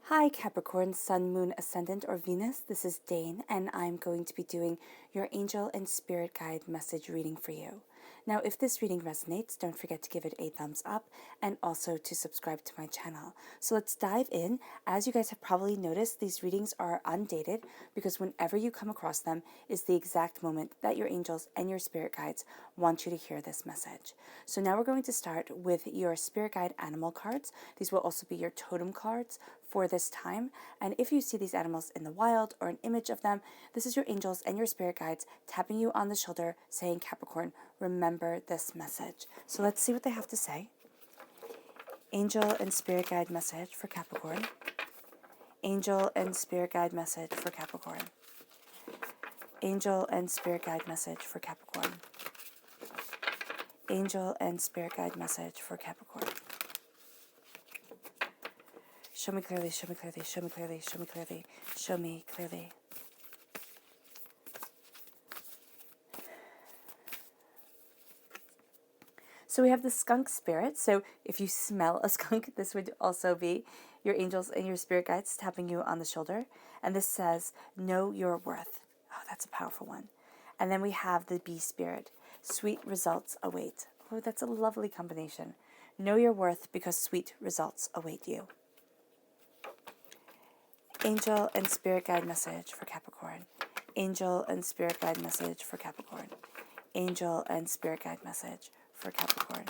Hi Capricorn, Sun, Moon, Ascendant, or Venus. This is Dane, and I'm going to be doing your angel and spirit guide message reading for you. Now, if this reading resonates, don't forget to give it a thumbs up and also to subscribe to my channel. So let's dive in. As you guys have probably noticed, these readings are undated because whenever you come across them is the exact moment that your angels and your spirit guides want you to hear this message. So now we're going to start with your spirit guide animal cards. These will also be your totem cards for this time. And if you see these animals in the wild or an image of them, this is your angels and your spirit guides tapping you on the shoulder saying, Capricorn, remember this message. So let's see what they have to say. Angel and spirit guide message for Capricorn. Angel and spirit guide message for Capricorn. Angel and spirit guide message for Capricorn. Angel and spirit guide message for Capricorn. Show me clearly, show me clearly, show me clearly, show me clearly, show me clearly. So we have the skunk spirit. So if you smell a skunk, this would also be your angels and your spirit guides tapping you on the shoulder. And this says, know your worth. Oh, that's a powerful one. And then we have the bee spirit. Sweet results await. Oh, that's a lovely combination. Know your worth because sweet results await you. Angel and spirit guide message for Capricorn. Angel and spirit guide message for Capricorn. Angel and spirit guide message for Capricorn.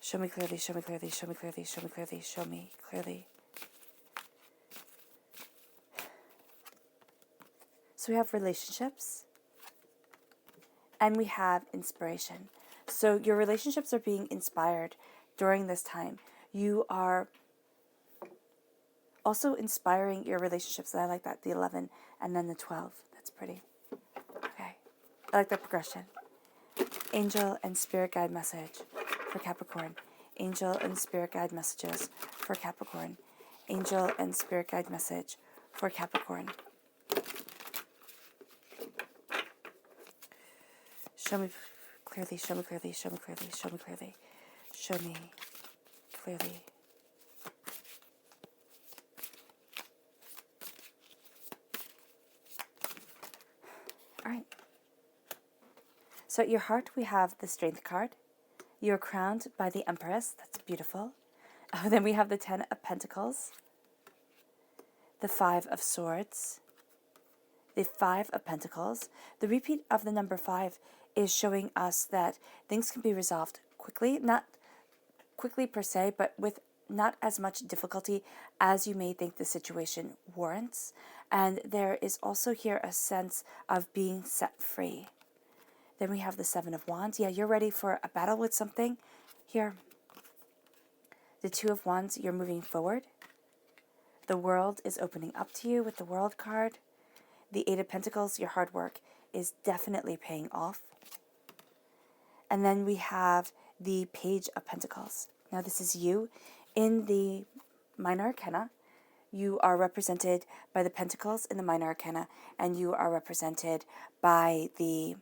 Show me clearly, show me clearly, show me clearly, show me clearly, show me clearly. So we have relationships and we have inspiration. So your relationships are being inspired during this time. You are also inspiring your relationships. And I like that, the 11 and then the 12. That's pretty. Okay. I like that progression. Angel and spirit guide message for Capricorn. Angel and spirit guide messages for Capricorn. Angel and spirit guide message for Capricorn. Show me clearly, show me clearly, show me clearly, show me clearly, show me clearly. All right. So at your heart, we have the Strength card. You're crowned by the Empress. That's beautiful. Then we have the 10 of Pentacles, the 5 of Swords, the 5 of Pentacles. The repeat of the number 5 is showing us that things can be resolved quickly, not quickly per se, but with not as much difficulty as you may think the situation warrants. And there is also here a sense of being set free. Then we have the 7 of Wands. Yeah, you're ready for a battle with something. Here, the 2 of Wands, you're moving forward. The world is opening up to you with the World card. The 8 of Pentacles, your hard work is definitely paying off. And then we have the Page of Pentacles. Now this is you in the Minor Arcana. You are represented by the Pentacles in the Minor Arcana, and you are represented by the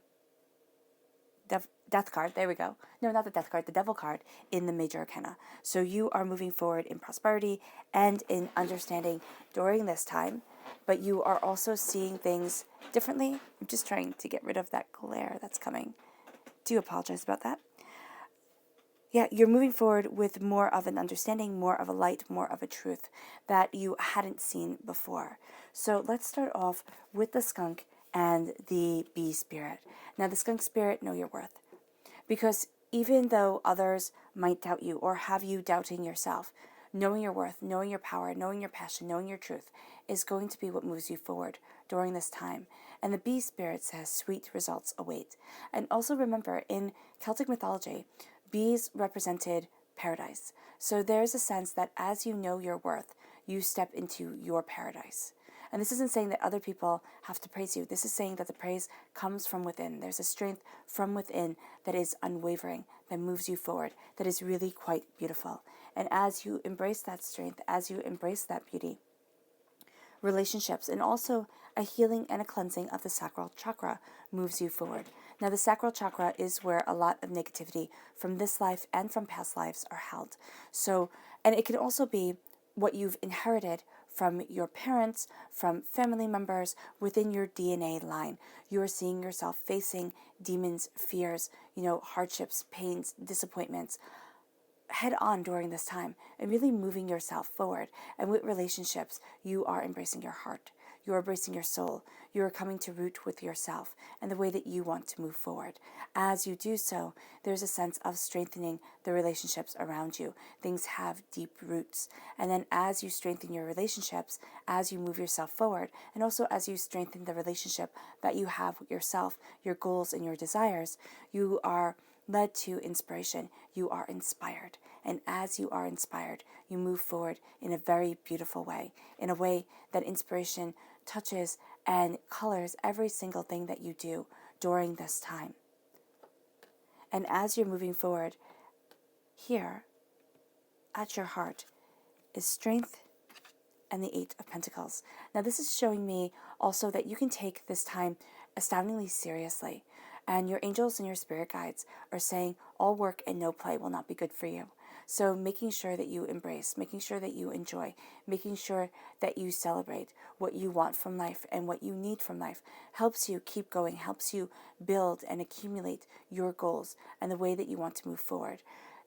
Death card. There we go. No, not the Death card, the Devil card in the Major Arcana. So you are moving forward in prosperity and in understanding during this time, but you are also seeing things differently. I'm just trying to get rid of that glare that's coming. Do apologize about that. Yeah, you're moving forward with more of an understanding, more of a light, more of a truth that you hadn't seen before. So let's start off with the skunk and the bee spirit. Now, the skunk spirit, know your worth. Because even though others might doubt you or have you doubting yourself, knowing your worth, knowing your power, knowing your passion, knowing your truth is going to be what moves you forward during this time. And the bee spirit says sweet results await. And also remember, in Celtic mythology, bees represented paradise. So there's a sense that as you know your worth, you step into your paradise. And this isn't saying that other people have to praise you. This is saying that the praise comes from within. There's a strength from within that is unwavering, that moves you forward, that is really quite beautiful. And as you embrace that strength, as you embrace that beauty, relationships, and also a healing and a cleansing of the sacral chakra moves you forward. Now, the sacral chakra is where a lot of negativity from this life and from past lives are held. So, and it can also be what you've inherited from your parents, from family members, within your DNA line. You are seeing yourself facing demons, fears, hardships, pains, disappointments head on during this time, and really moving yourself forward. And with relationships, you are embracing your heart. You are embracing your soul. You are coming to root with yourself and the way that you want to move forward. As you do so, there's a sense of strengthening the relationships around you. Things have deep roots. And then as you strengthen your relationships, as you move yourself forward, and also as you strengthen the relationship that you have with yourself, your goals and your desires, you are led to inspiration. You are inspired. And as you are inspired, you move forward in a very beautiful way, in a way that inspiration touches and colors every single thing that you do during this time. And as you're moving forward, here at your heart is strength and the Eight of Pentacles. Now, this is showing me also that you can take this time astoundingly seriously. And your angels and your spirit guides are saying all work and no play will not be good for you. So making sure that you embrace, making sure that you enjoy, making sure that you celebrate what you want from life and what you need from life helps you keep going, helps you build and accumulate your goals and the way that you want to move forward.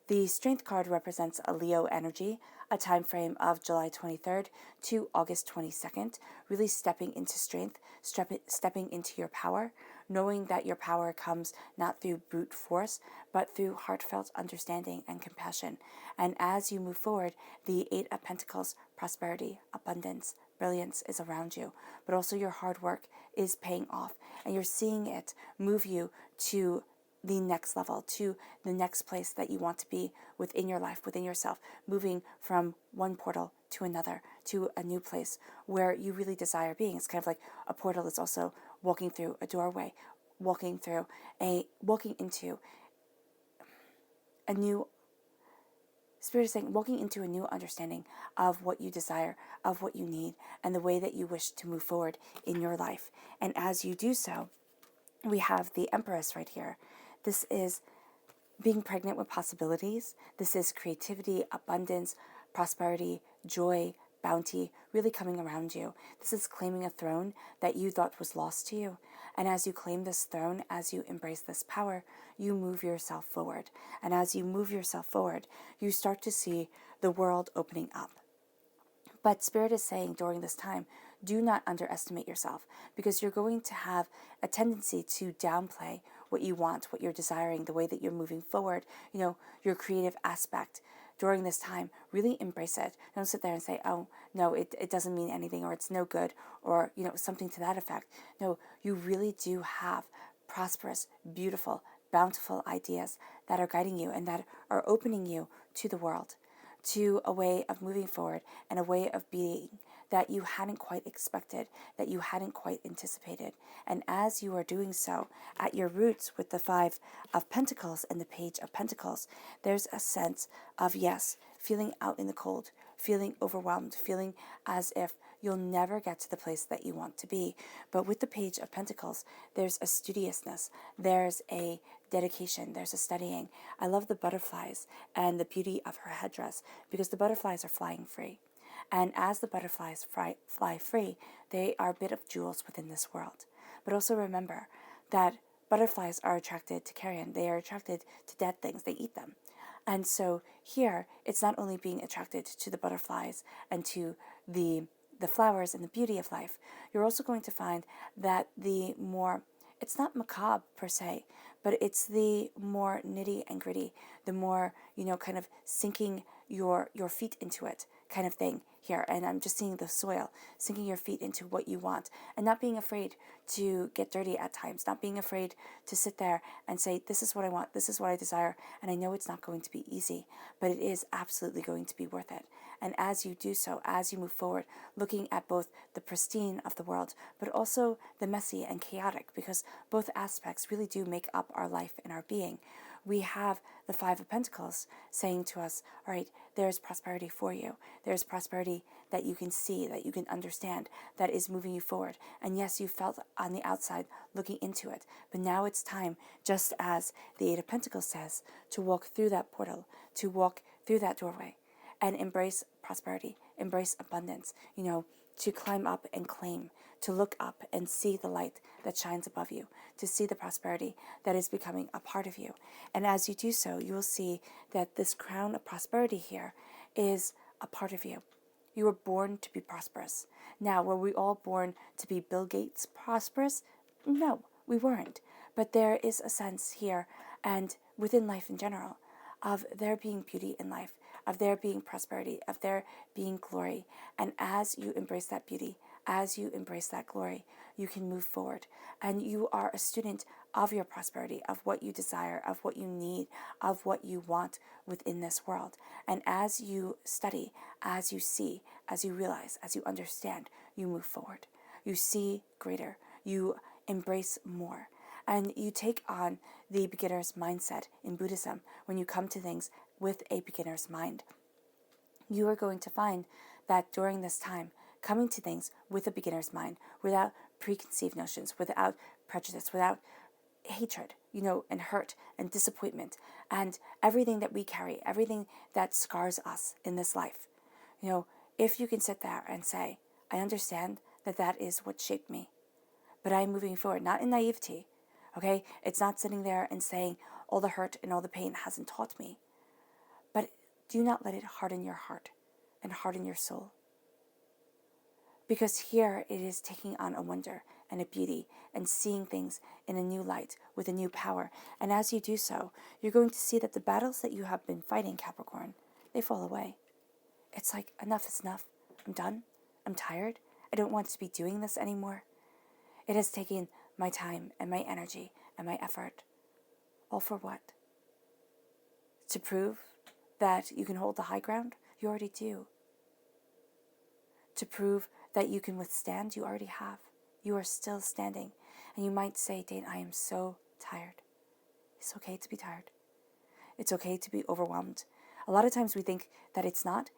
The Strength card represents a Leo energy, a time frame of July 23rd to August 22nd, really stepping into strength, stepping into your power, knowing that your power comes not through brute force, but through heartfelt understanding and compassion. And as you move forward, the Eight of Pentacles, prosperity, abundance, brilliance is around you, but also your hard work is paying off, and you're seeing it move you to the next level, to the next place that you want to be within your life, within yourself, moving from one portal to another, to a new place where you really desire being. It's kind of like a portal is also walking through a doorway, walking into a new Spirit is saying, walking into a new understanding of what you desire, of what you need, and the way that you wish to move forward in your life. And as you do so, we have the Empress right here. This is being pregnant with possibilities. This is creativity, abundance, prosperity, joy, bounty, really coming around you. This is claiming a throne that you thought was lost to you. And as you claim this throne, as you embrace this power, you move yourself forward. And as you move yourself forward, you start to see the world opening up. But Spirit is saying during this time, do not underestimate yourself, because you're going to have a tendency to downplay what you want, what you're desiring, the way that you're moving forward, your creative aspect. During this time, really embrace it. Don't sit there and say, oh, no, it doesn't mean anything, or it's no good, or, something to that effect. No, you really do have prosperous, beautiful, bountiful ideas that are guiding you and that are opening you to the world, to a way of moving forward and a way of being that you hadn't quite expected, that you hadn't quite anticipated. And as you are doing so, at your roots with the Five of Pentacles and the Page of Pentacles, there's a sense of, yes, feeling out in the cold, feeling overwhelmed, feeling as if you'll never get to the place that you want to be. But with the Page of Pentacles, there's a studiousness, there's a dedication, there's a studying. I love the butterflies and the beauty of her headdress, because the butterflies are flying free. And as the butterflies fly free, they are a bit of jewels within this world. But also remember that butterflies are attracted to carrion. They are attracted to dead things. They eat them. And so here, it's not only being attracted to the butterflies and to the flowers and the beauty of life. You're also going to find that it's not macabre per se, but it's the more nitty and gritty, the more, kind of sinking your feet into it kind of thing here. And I'm just seeing the soil, sinking your feet into what you want, and not being afraid to get dirty at times, not being afraid to sit there and say, this is what I want, this is what I desire, and I know it's not going to be easy, but it is absolutely going to be worth it. And as you do so, as you move forward, looking at both the pristine of the world, but also the messy and chaotic, because both aspects really do make up our life and our being, we have the Five of Pentacles saying to us, all right, there's prosperity for you. There's prosperity that you can see, that you can understand, that is moving you forward. And yes, you felt on the outside looking into it, but now it's time, just as the Eight of Pentacles says, to walk through that portal, to walk through that doorway and embrace prosperity, embrace abundance, to climb up and claim, to look up and see the light that shines above you, to see the prosperity that is becoming a part of you. And as you do so, you will see that this crown of prosperity here is a part of you. You were born to be prosperous. Now, were we all born to be Bill Gates prosperous? No, we weren't. But there is a sense here, and within life in general, of there being beauty in life, of there being prosperity, of there being glory. And as you embrace that beauty, as you embrace that glory, you can move forward. And you are a student of your prosperity, of what you desire, of what you need, of what you want within this world. And as you study, as you see, as you realize, as you understand, you move forward. You see greater. You embrace more. And you take on the beginner's mindset in Buddhism when you come to things with a beginner's mind. You are going to find that during this time, coming to things with a beginner's mind, without preconceived notions, without prejudice, without hatred, and hurt and disappointment, and everything that we carry, everything that scars us in this life. If you can sit there and say, I understand that that is what shaped me, but I'm moving forward, not in naivety, okay? It's not sitting there and saying all the hurt and all the pain hasn't taught me, but do not let it harden your heart and harden your soul. Because here it is taking on a wonder and a beauty and seeing things in a new light with a new power. And as you do so, you're going to see that the battles that you have been fighting, Capricorn, they fall away. It's like, enough is enough. I'm done. I'm tired. I don't want to be doing this anymore. It has taken my time and my energy and my effort. All for what? To prove that you can hold the high ground? You already do. To prove that you can withstand? You already have. You are still standing. And you might say, Dane, I am so tired. It's okay to be tired. It's okay to be overwhelmed. A lot of times we think that it's not,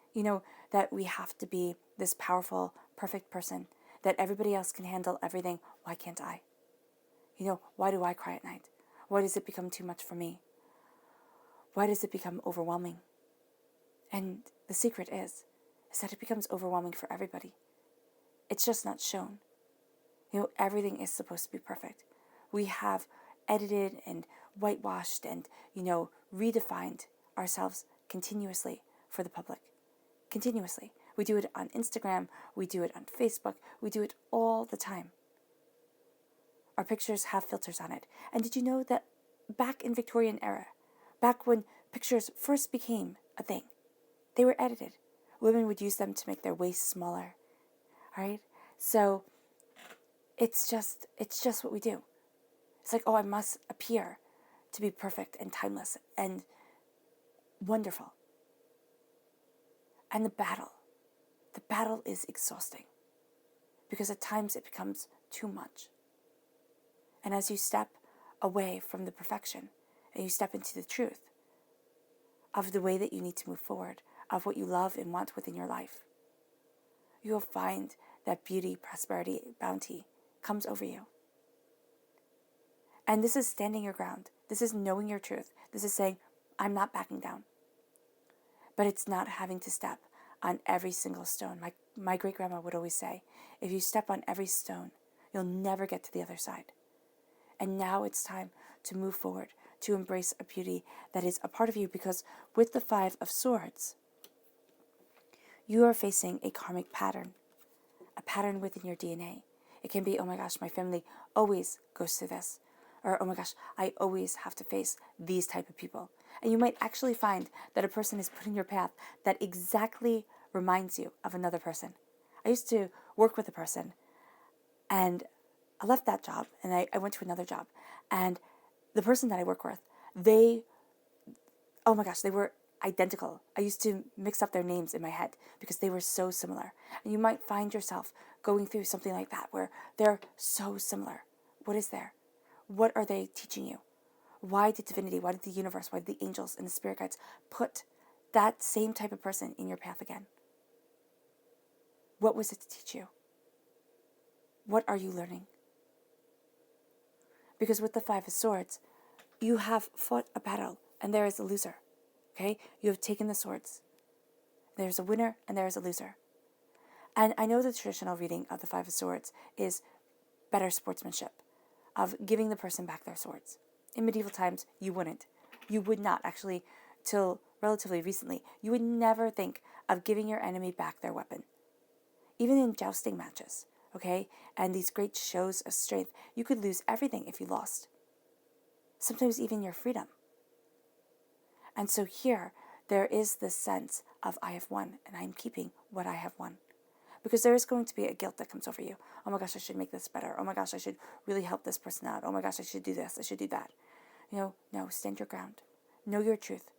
that we have to be this powerful, perfect person, that everybody else can handle everything. Why can't I? Why do I cry at night? Why does it become too much for me? Why does it become overwhelming? And the secret is that it becomes overwhelming for everybody. It's just not shown. Everything is supposed to be perfect. We have edited and whitewashed and, redefined ourselves continuously for the public. Continuously. We do it on Instagram. We do it on Facebook. We do it all the time. Our pictures have filters on it. And did you know that back in Victorian era, back when pictures first became a thing, they were edited. Women would use them to make their waists smaller. All right? So it's just what we do. It's like, I must appear to be perfect and timeless and wonderful. And the battle is exhausting because at times it becomes too much. And as you step away from the perfection and you step into the truth of the way that you need to move forward, of what you love and want within your life, you will find that beauty, prosperity, bounty comes over you. And this is standing your ground. This is knowing your truth. This is saying, I'm not backing down. But it's not having to step on every single stone. My great-grandma would always say, if you step on every stone, you'll never get to the other side. And now it's time to move forward, to embrace a beauty that is a part of you, because with the 5 of Swords, you are facing a karmic pattern, a pattern within your DNA. It can be, oh my gosh, my family always goes through this. Or, oh my gosh, I always have to face these type of people. And you might actually find that a person is put in your path that exactly reminds you of another person. I used to work with a person, and I left that job, and I went to another job. And the person that I work with, they were identical. I used to mix up their names in my head because they were so similar. And you might find yourself going through something like that where they're so similar. What is there? What are they teaching you? Why did divinity, why did the universe, why did the angels and the spirit guides put that same type of person in your path again? What was it to teach you? What are you learning? Because with the 5 of Swords, you have fought a battle and there is a loser. Okay? You have taken the swords. There's a winner and there's a loser. And I know the traditional reading of the Five of Swords is better sportsmanship, of giving the person back their swords. In medieval times, you wouldn't. You would not, actually, till relatively recently, you would never think of giving your enemy back their weapon. Even in jousting matches, okay, and these great shows of strength, you could lose everything if you lost. Sometimes even your freedom. And so here, there is this sense of I have won, and I'm keeping what I have won. Because there is going to be a guilt that comes over you. Oh my gosh, I should make this better. Oh my gosh, I should really help this person out. Oh my gosh, I should do this. I should do that. No, stand your ground. Know your truth.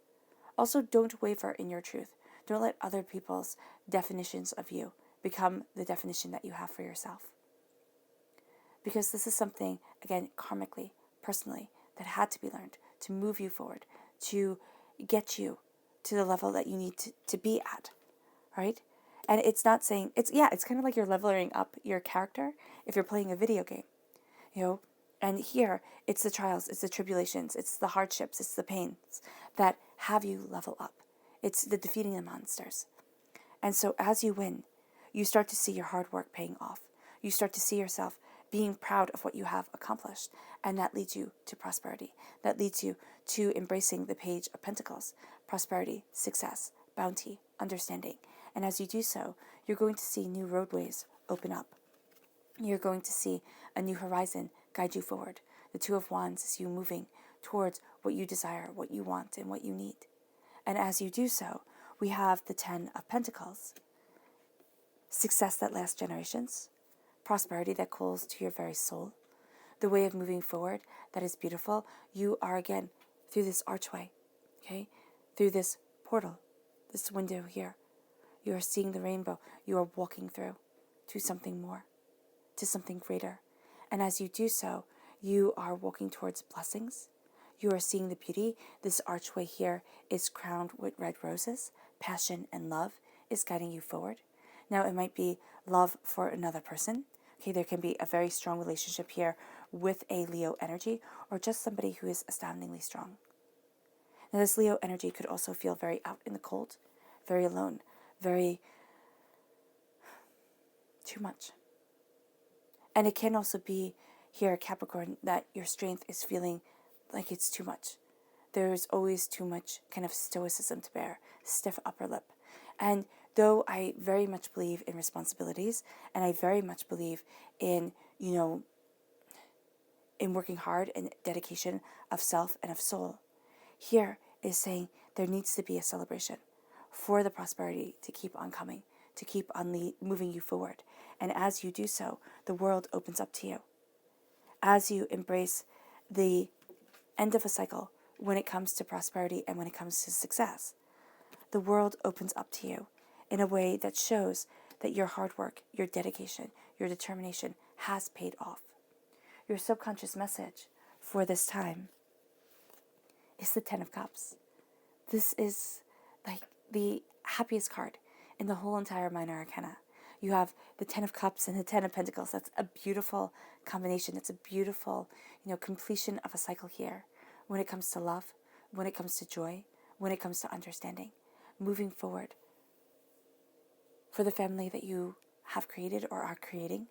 Also, don't waver in your truth. Don't let other people's definitions of you become the definition that you have for yourself. Because this is something, again, karmically, personally, that had to be learned to move you forward, to get you to the level that you need to be at, right? And it's not saying, it's kind of like you're leveling up your character if you're playing a video game, and here it's the trials, it's the tribulations, it's the hardships, it's the pains that have you level up. It's the defeating the monsters. And so as you win, you start to see your hard work paying off. You start to see yourself being proud of what you have accomplished. And that leads you to prosperity. That leads you to embracing the Page of Pentacles. Prosperity, success, bounty, understanding. And as you do so, you're going to see new roadways open up. You're going to see a new horizon guide you forward. The Two of Wands is you moving towards what you desire, what you want, and what you need. And as you do so, we have the Ten of Pentacles. Success that lasts generations. Prosperity that calls to your very soul. The way of moving forward that is beautiful. You are, again, through this archway, okay? Through this portal, this window here. You are seeing the rainbow. You are walking through to something more, to something greater. And as you do so, you are walking towards blessings. You are seeing the beauty. This archway here is crowned with red roses. Passion and love is guiding you forward. Now, it might be love for another person. Okay, there can be a very strong relationship here with a Leo energy, or just somebody who is astoundingly strong. Now, this Leo energy could also feel very out in the cold, very alone, very too much. And it can also be here, Capricorn, that your strength is feeling like it's too much. There's always too much kind of stoicism to bear, stiff upper lip. And though I very much believe in responsibilities, and I very much believe in, in working hard and dedication of self and of soul, here is saying there needs to be a celebration for the prosperity to keep on coming, to keep on moving you forward. And as you do so, the world opens up to you. As you embrace the end of a cycle when it comes to prosperity and when it comes to success, the world opens up to you in a way that shows that your hard work, your dedication, your determination has paid off. Your subconscious message for this time is the Ten of Cups. This is like the happiest card in the whole entire Minor Arcana. You have the Ten of Cups and the Ten of Pentacles. That's a beautiful combination. It's a beautiful, completion of a cycle here. When it comes to love, when it comes to joy, when it comes to understanding, moving forward for the family that you have created or are creating,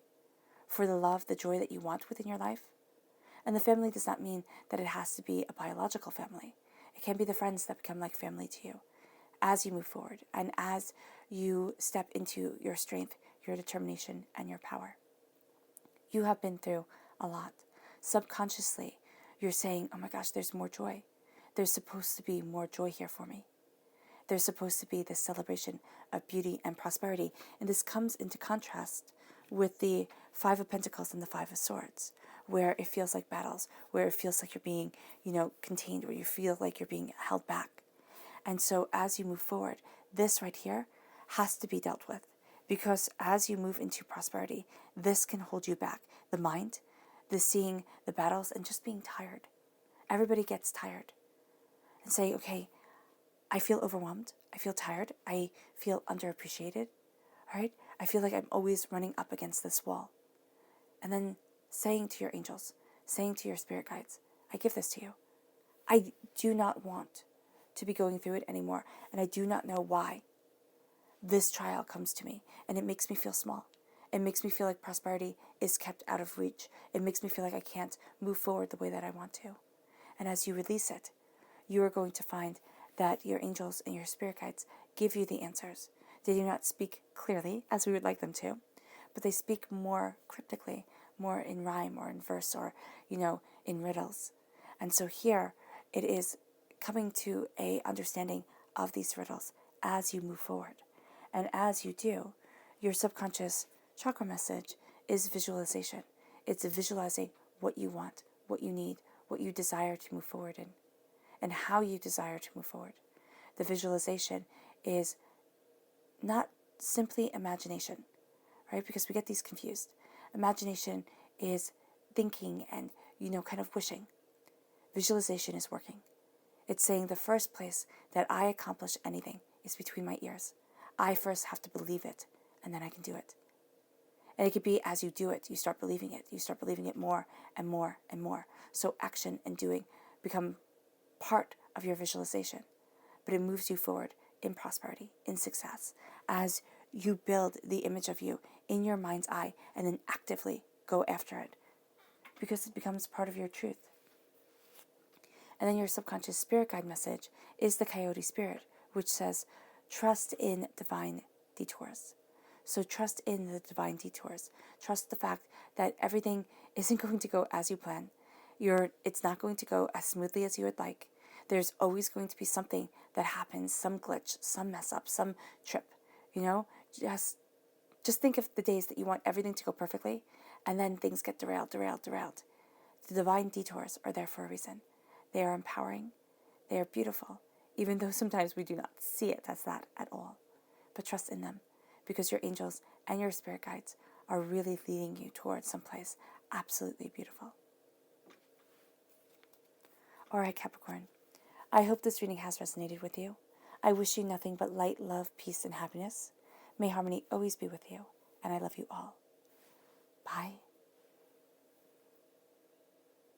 for the love, the joy that you want within your life. And the family does not mean that it has to be a biological family. It can be the friends that become like family to you as you move forward and as you step into your strength, your determination, and your power. You have been through a lot. Subconsciously, you're saying, oh my gosh, there's more joy. There's supposed to be more joy here for me. There's supposed to be this celebration of beauty and prosperity. And this comes into contrast with the Five of Pentacles and the Five of Swords, where it feels like battles, where it feels like you're being, contained, where you feel like you're being held back. And so as you move forward, this right here has to be dealt with, because as you move into prosperity, this can hold you back. The mind, the seeing the battles, and just being tired. Everybody gets tired and say, okay, I feel overwhelmed. I feel tired. I feel underappreciated. All right? I feel like I'm always running up against this wall. And then saying to your angels, saying to your spirit guides, I give this to you. I do not want to be going through it anymore, and I do not know why. this trial comes to me and it makes me feel small. It makes me feel like prosperity is kept out of reach. It makes me feel like I can't move forward the way that I want to. And as you release it, you are going to find that your angels and your spirit guides give you the answers. They do not speak clearly as we would like them to, but they speak more cryptically, more in rhyme or in verse or, in riddles. And so here it is coming to a understanding of these riddles as you move forward. And as you do, your subconscious chakra message is visualization. It's visualizing what you want, what you need, what you desire to move forward in, and how you desire to move forward. The visualization is not simply imagination, right? Because we get these confused. Imagination is thinking and, kind of wishing. Visualization is working. It's saying the first place that I accomplish anything is between my ears. I first have to believe it, and then I can do it. And it could be as you do it, you start believing it. You start believing it more and more and more. So action and doing become part of your visualization. But it moves you forward in prosperity, in success, as you build the image of you in your mind's eye and then actively go after it, because it becomes part of your truth. And then your subconscious spirit guide message is the coyote spirit, which says, trust in divine detours. So trust in the divine detours. Trust the fact that everything isn't going to go as you plan. It's not going to go as smoothly as you would like. There's always going to be something that happens, some glitch, some mess up, some trip. Just think of the days that you want everything to go perfectly, and then things get derailed. The divine detours are there for a reason. They are empowering. They are beautiful, even though sometimes we do not see it as that at all. But trust in them, because your angels and your spirit guides are really leading you towards someplace absolutely beautiful. All right, Capricorn. I hope this reading has resonated with you. I wish you nothing but light, love, peace, and happiness. May harmony always be with you, and I love you all. Bye.